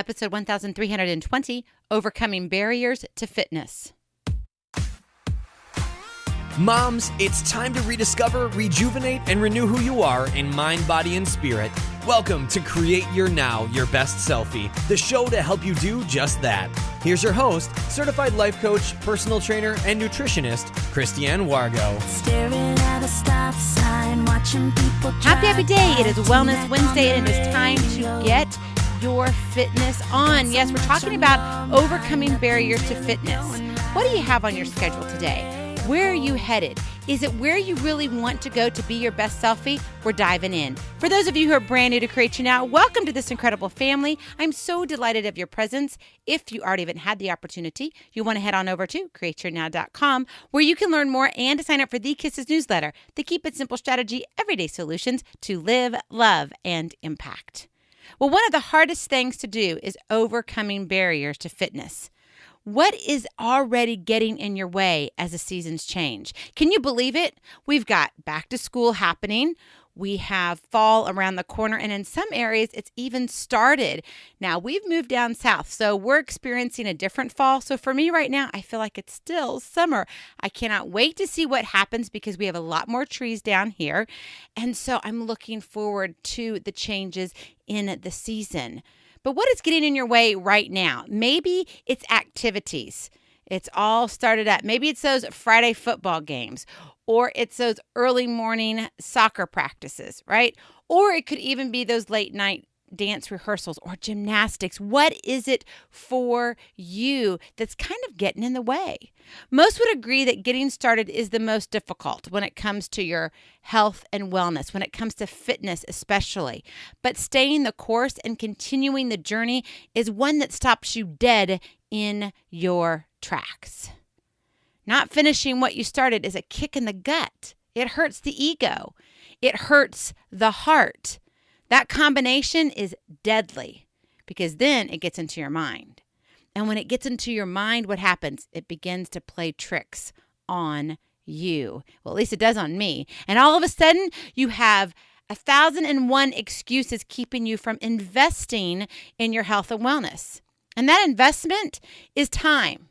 episode 1320, Overcoming Barriers to Fitness. Moms, it's time to rediscover, rejuvenate, and renew who you are in mind, body, and spirit. Welcome to Create Your Now, Your Best Selfie, the show to help you do just that. Here's your host, certified life coach, personal trainer, and nutritionist, Christiane Wargo. Staring at a stop sign, watching people Happy day. It is Wellness Wednesday, and it is time to get your fitness on. Yes, we're talking about overcoming barriers to fitness. What do you have on your schedule today? Where are you headed? Is it where you really want to go to be your best selfie? We're diving in. For those of you who are brand new to Create Your Now, welcome to this incredible family. I'm so delighted of your presence. If you already haven't had the opportunity, you want to head on over to createyournow.com, where you can learn more and to sign up for the Kisses newsletter, the Keep It Simple Strategy Everyday Solutions to live, love, and impact. Well, one of the hardest things to do is overcoming barriers to fitness. What is already getting in your way as the seasons change? Can you believe it? We've got back to school happening. We have fall around the corner, and in some areas, it's even started. Now, we've moved down south, so we're experiencing a different fall. So for me right now, I feel like it's still summer. I cannot wait to see what happens because we have a lot more trees down here. And so I'm looking forward to the changes in the season. But what is getting in your way right now? Maybe it's activities. It's all started up. Maybe it's those Friday football games, or it's those early morning soccer practices, right? Or it could even be those late night dance rehearsals or gymnastics. What is it for you that's kind of getting in the way? Most would agree that getting started is the most difficult when it comes to your health and wellness, when it comes to fitness especially. But staying the course and continuing the journey is one that stops you dead in your tracks. Not finishing what you started is a kick in the gut. It hurts the ego. It hurts the heart. That combination is deadly because then it gets into your mind. And when it gets into your mind, what happens? It begins to play tricks on you. Well, at least it does on me. And all of a sudden, you have 1,001 excuses keeping you from investing in your health and wellness. And that investment is time.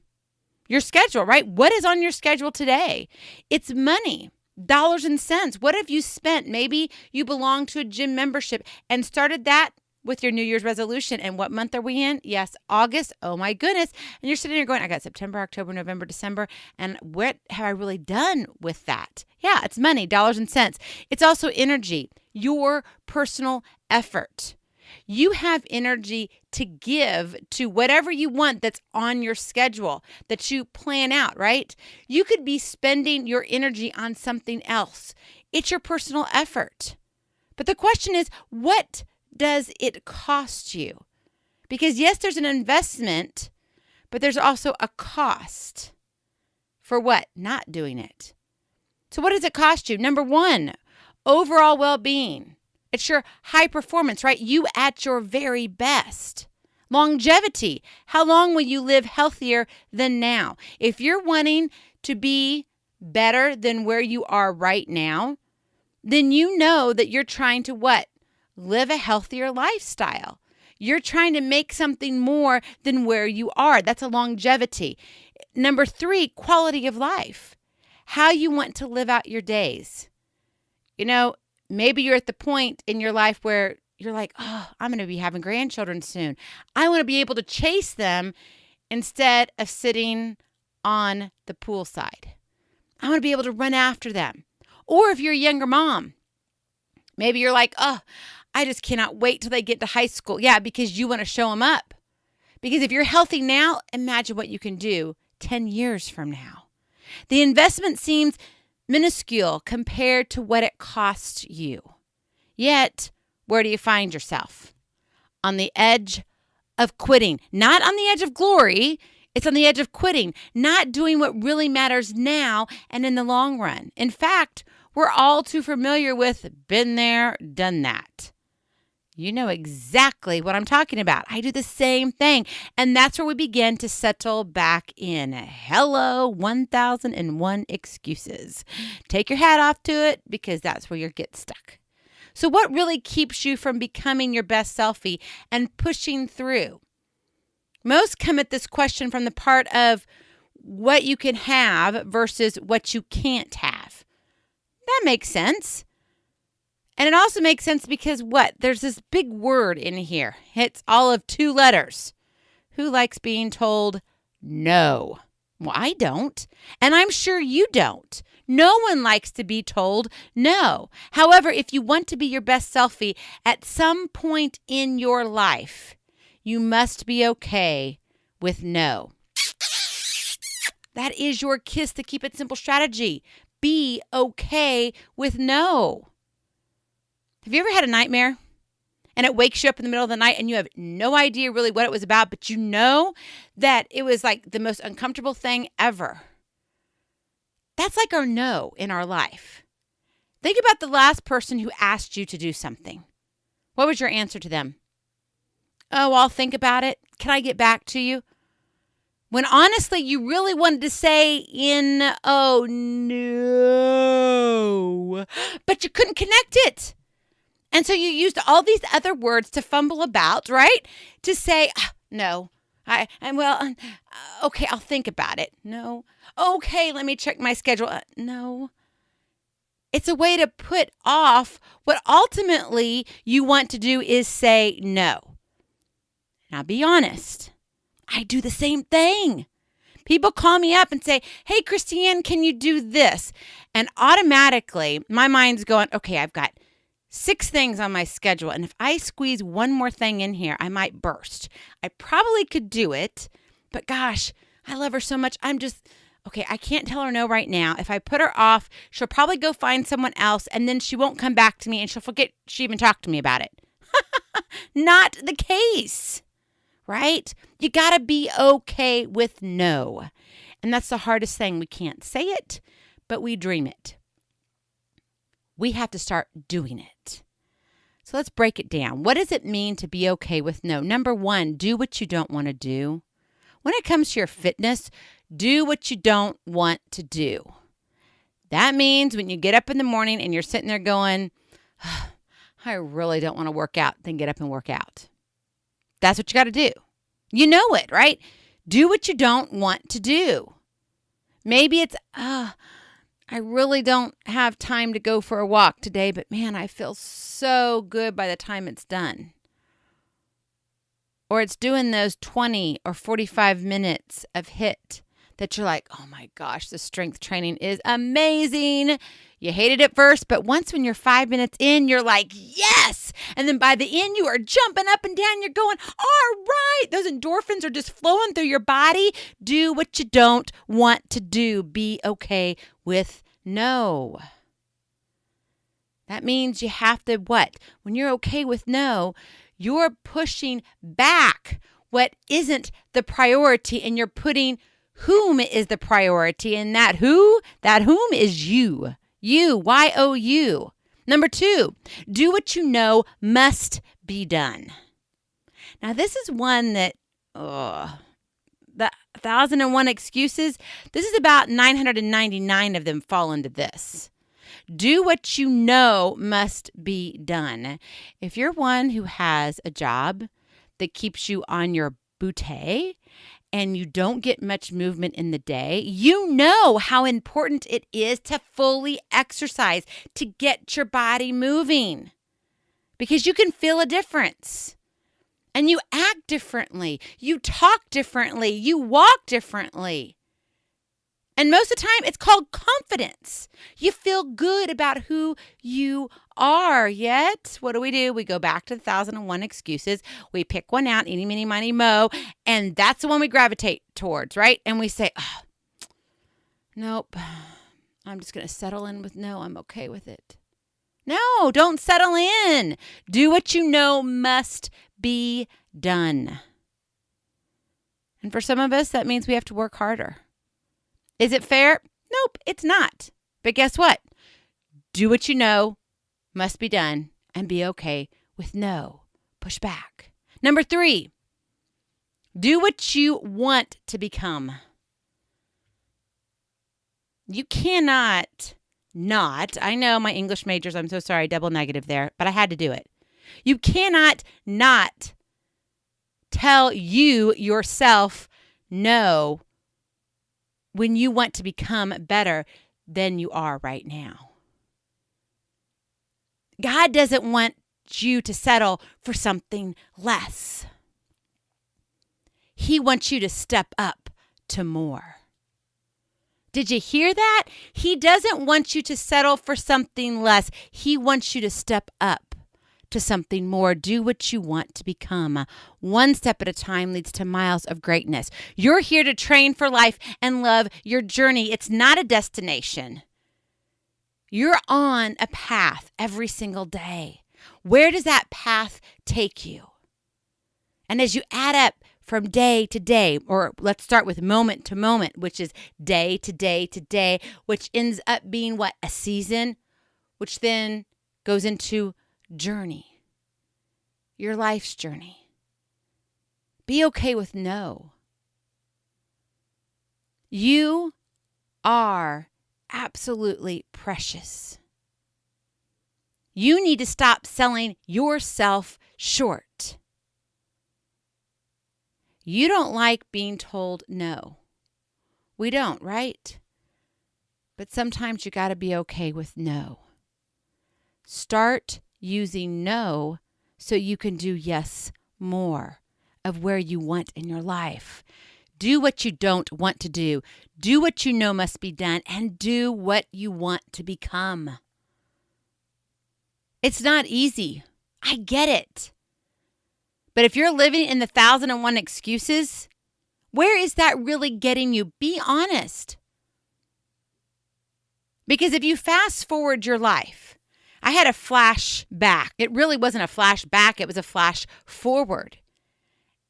Your schedule, right? What is on your schedule today? It's money. Dollars and cents. What have you spent? Maybe you belong to a gym membership and started that with your New Year's resolution. And what month are we in? Yes, August. Oh my goodness. And you're sitting there going, I got September, October, November, December. And what have I really done with that? Yeah, it's money, dollars and cents. It's also energy, your personal effort. You have energy to give to whatever you want that's on your schedule, that you plan out, right? You could be spending your energy on something else. It's your personal effort. But the question is, what does it cost you? Because yes, there's an investment, but there's also a cost. For what? Not doing it. So what does it cost you? Number one, overall well-being. It's your high performance, right? You at your very best. Longevity. How long will you live healthier than now? If you're wanting to be better than where you are right now, then you know that you're trying to what? Live a healthier lifestyle. You're trying to make something more than where you are. That's a longevity. Number three, quality of life. How you want to live out your days. You know, maybe you're at the point in your life where you're like, oh, I'm going to be having grandchildren soon. I want to be able to chase them instead of sitting on the poolside. I want to be able to run after them. Or if you're a younger mom, maybe you're like, oh, I just cannot wait till they get to high school. Yeah, because you want to show them up. Because if you're healthy now, imagine what you can do 10 years from now. The investment seems minuscule compared to what it costs you. Yet, where do you find yourself? On the edge of quitting. Not on the edge of glory. It's on the edge of quitting. Not doing what really matters now and in the long run. In fact, we're all too familiar with been there, done that. You know exactly what I'm talking about. I do the same thing. And that's where we begin to settle back in. Hello, 1001 excuses. Take your hat off to it because that's where you get stuck. So what really keeps you from becoming your best selfie and pushing through? Most come at this question from the part of what you can have versus what you can't have. That makes sense. And it also makes sense because what? There's this big word in here. It's all of 2 letters. Who likes being told no? Well, I don't. And I'm sure you don't. No one likes to be told no. However, if you want to be your best selfie at some point in your life, you must be okay with no. That is your kiss to keep it simple strategy. Be okay with no. Have you ever had a nightmare and it wakes you up in the middle of the night and you have no idea really what it was about, but you know that it was like the most uncomfortable thing ever? That's like our no in our life. Think about the last person who asked you to do something. What was your answer to them? Oh, I'll think about it. Can I get back to you? When honestly, you really wanted to say oh no, but you couldn't connect it. And so you used all these other words to fumble about, right? To say, no, okay, I'll think about it. No. Okay, let me check my schedule. No. It's a way to put off what ultimately you want to do is say no. Now be honest. I do the same thing. People call me up and say, hey, Christiane, can you do this? And automatically my mind's going, okay, I've got 6 things on my schedule. And if I squeeze one more thing in here, I might burst. I probably could do it, but gosh, I love her so much. Okay, I can't tell her no right now. If I put her off, she'll probably go find someone else and then she won't come back to me and she'll forget she even talked to me about it. Not the case, right? You got to be okay with no. And that's the hardest thing. We can't say it, but we dream it. We have to start doing it. So let's break it down. What does it mean to be okay with no? Number 1, do what you don't want to do. When it comes to your fitness, do what you don't want to do. That means when you get up in the morning and you're sitting there going, I really don't want to work out, then get up and work out. That's what you got to do. You know it, right? Do what you don't want to do. Maybe it's, I really don't have time to go for a walk today, but man, I feel so good by the time it's done. Or it's doing those 20 or 45 minutes of HIIT that you're like, oh my gosh, the strength training is amazing. You hate it at first, but once when you're 5 minutes in, you're like, yes. And then by the end, you are jumping up and down. You're going, all right. Those endorphins are just flowing through your body. Do what you don't want to do. Be okay with no. That means you have to what? When you're okay with no, you're pushing back what isn't the priority and you're putting whom is the priority, and that whom is you. You, Y-O-U. Number 2, do what you know must be done. Now, this is one that, the 1,001 excuses, this is about 999 of them fall into this. Do what you know must be done. If you're one who has a job that keeps you on your bootay, and you don't get much movement in the day, you know how important it is to fully exercise, to get your body moving. Because you can feel a difference. And you act differently. You talk differently. You walk differently. And most of the time, it's called confidence. You feel good about who you are. Yet, what do? We go back to the 1,001 excuses. We pick one out, eeny, meeny, miny, mo, and that's the one we gravitate towards, right? And we say, nope, I'm just going to settle in with no. I'm okay with it. No, don't settle in. Do what you know must be done. And for some of us, that means we have to work harder. Is it fair? Nope, it's not. But guess what? Do what you know must be done and be okay with no. Push back. Number 3, do what you want to become. You cannot not, I know my English majors, I'm so sorry, double negative there, but I had to do it. You cannot not tell you yourself no when you want to become better than you are right now. God doesn't want you to settle for something less. He wants you to step up to more. Did you hear that? He doesn't want you to settle for something less. He wants you to step up to something more. Do what you want to become. One step at a time leads to miles of greatness. You're here to train for life and love your journey. It's not a destination. You're on a path every single day. Where does that path take you? And as you add up from day to day, or let's start with moment to moment, which is day to day to day, which ends up being what? A season, which then goes into journey, your life's journey. Be okay with no. You are absolutely precious. You need to stop selling yourself short. You don't like being told no. We don't, right? But sometimes you got to be okay with no. Start using no so you can do yes more of where you want in your life. Do what you don't want to do. Do what you know must be done, and do what you want to become. It's not easy. I get it. But if you're living in the 1,001 excuses, where is that really getting you? Be honest. Because if you fast forward your life, I had a flashback. It really wasn't a flashback. It was a flash forward.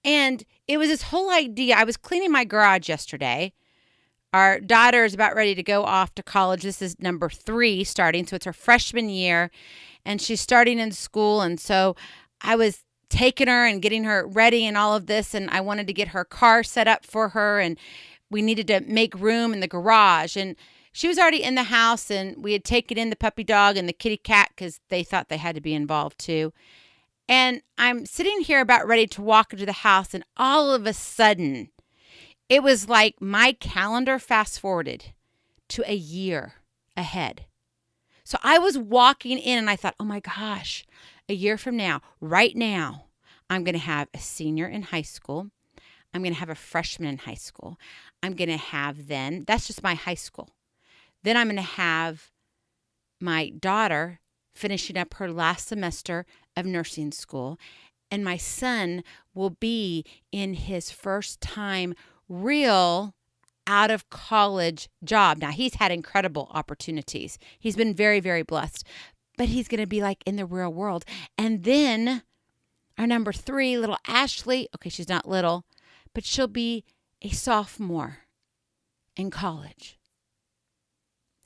And it was this whole idea. I was cleaning my garage yesterday. Our daughter is about ready to go off to college. This is number 3 starting. So it's her freshman year. And she's starting in school. And so I was taking her and getting her ready and all of this. And I wanted to get her car set up for her. And we needed to make room in the garage. And she was already in the house. And we had taken in the puppy dog and the kitty cat because they thought they had to be involved too. And I'm sitting here about ready to walk into the house. And all of a sudden, it was like my calendar fast forwarded to a year ahead. So I was walking in and I thought, oh my gosh, a year from now, right now, I'm going to have a senior in high school. I'm going to have a freshman in high school. I'm going to have then, that's just my high school. Then I'm going to have my daughter finishing up her last semester of nursing school. And my son will be in his first time real out of college job. Now, he's had incredible opportunities. He's been very, very blessed. But he's going to be like in the real world. And then our number 3, little Ashley, okay, she's not little, but she'll be a sophomore in college.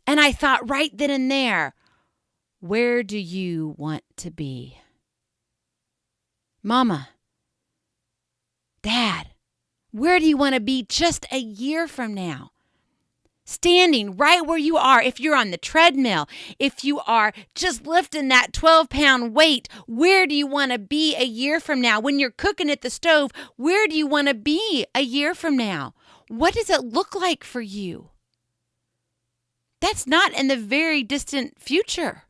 And I thought right then and there, where do you want to be? Mama, Dad, where do you want to be just a year from now? Standing right where you are, if you're on the treadmill, if you are just lifting that 12-pound weight, where do you want to be a year from now? When you're cooking at the stove, where do you want to be a year from now? What does it look like for you? That's not in the very distant future.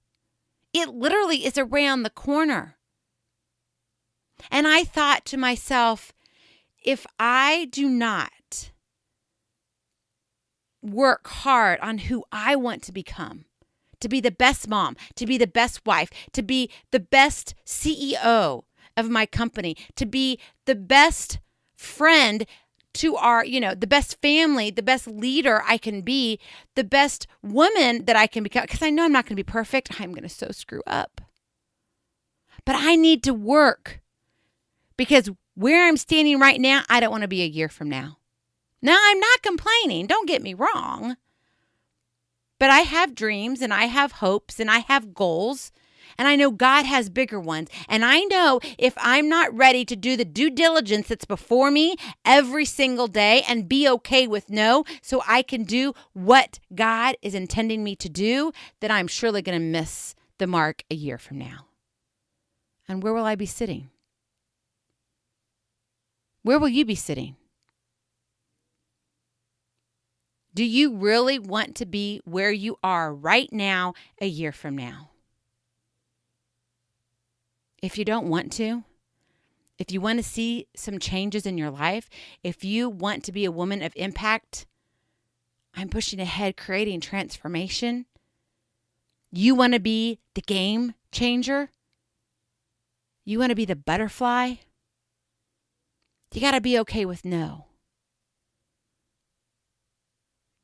It literally is around the corner. And I thought to myself, if I do not work hard on who I want to become, to be the best mom, to be the best wife, to be the best CEO of my company, to be the best friend to our, the best family, the best leader I can be, the best woman that I can become, because I know I'm not going to be perfect. I'm going to so screw up. But I need to work because where I'm standing right now, I don't want to be a year from now. Now, I'm not complaining. Don't get me wrong. But I have dreams and I have hopes and I have goals. And I know God has bigger ones. And I know if I'm not ready to do the due diligence that's before me every single day and be okay with no so I can do what God is intending me to do, then I'm surely going to miss the mark a year from now. And where will I be sitting? Where will you be sitting? Do you really want to be where you are right now, a year from now? If you don't want to, if you want to see some changes in your life, if you want to be a woman of impact, I'm pushing ahead, creating transformation. You want to be the game changer? You want to be the butterfly? You got to be okay with no.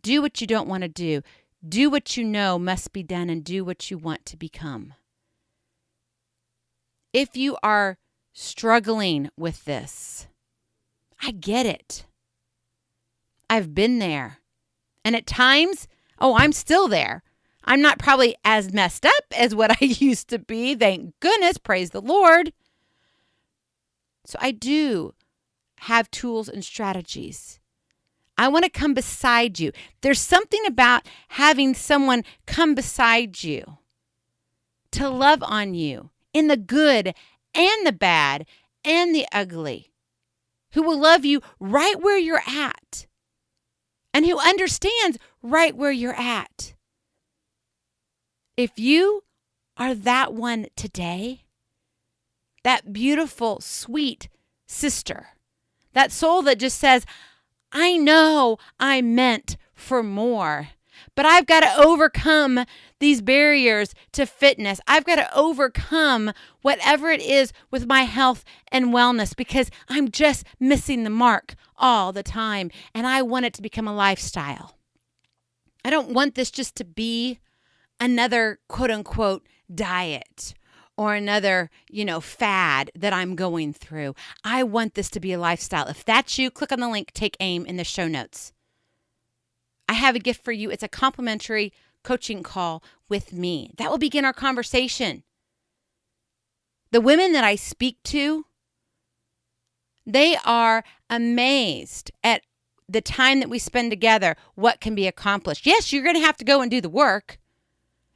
Do what you don't want to do. Do what you know must be done, and do what you want to become. If you are struggling with this, I get it. I've been there. And at times, I'm still there. I'm not probably as messed up as what I used to be. Thank goodness. Praise the Lord. So I do have tools and strategies. I want to come beside you. There's something about having someone come beside you to love on you in the good and the bad and the ugly, who will love you right where you're at and who understands right where you're at. If you are that one today, that beautiful, sweet sister, that soul that just says, I know I'm meant for more, but I've got to overcome these barriers to fitness. I've got to overcome whatever it is with my health and wellness because I'm just missing the mark all the time, and I want it to become a lifestyle. I don't want this just to be another quote unquote diet or another, fad that I'm going through. I want this to be a lifestyle. If that's you, click on the link, take aim in the show notes. I have a gift for you. It's a complimentary coaching call with me. That will begin our conversation. The women that I speak to, they are amazed at the time that we spend together, what can be accomplished. Yes, you're going to have to go and do the work.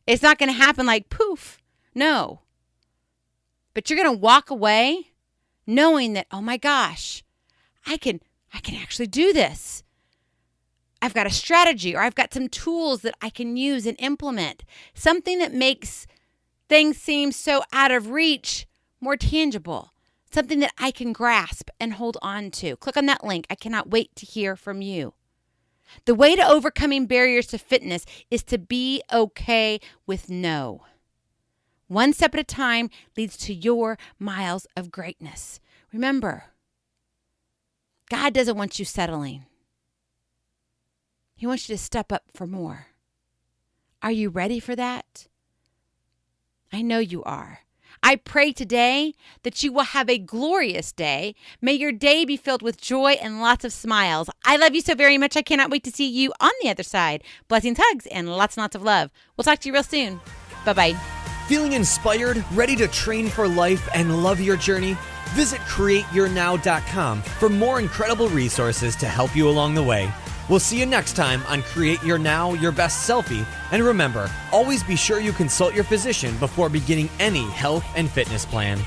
It's not going to happen like poof. No. But you're going to walk away knowing that, oh my gosh, I can actually do this. I've got a strategy, or I've got some tools that I can use and implement. Something that makes things seem so out of reach more tangible. Something that I can grasp and hold on to. Click on that link. I cannot wait to hear from you. The way to overcoming barriers to fitness is to be okay with no. One step at a time leads to your miles of greatness. Remember, God doesn't want you settling. He wants you to step up for more. Are you ready for that? I know you are. I pray today that you will have a glorious day. May your day be filled with joy and lots of smiles. I love you so very much. I cannot wait to see you on the other side. Blessings, hugs, and lots and lots of love. We'll talk to you real soon. Bye-bye. Feeling inspired, ready to train for life and love your journey? Visit createyournow.com for more incredible resources to help you along the way. We'll see you next time on Create Your Now, Your Best Selfie. And remember, always be sure you consult your physician before beginning any health and fitness plan.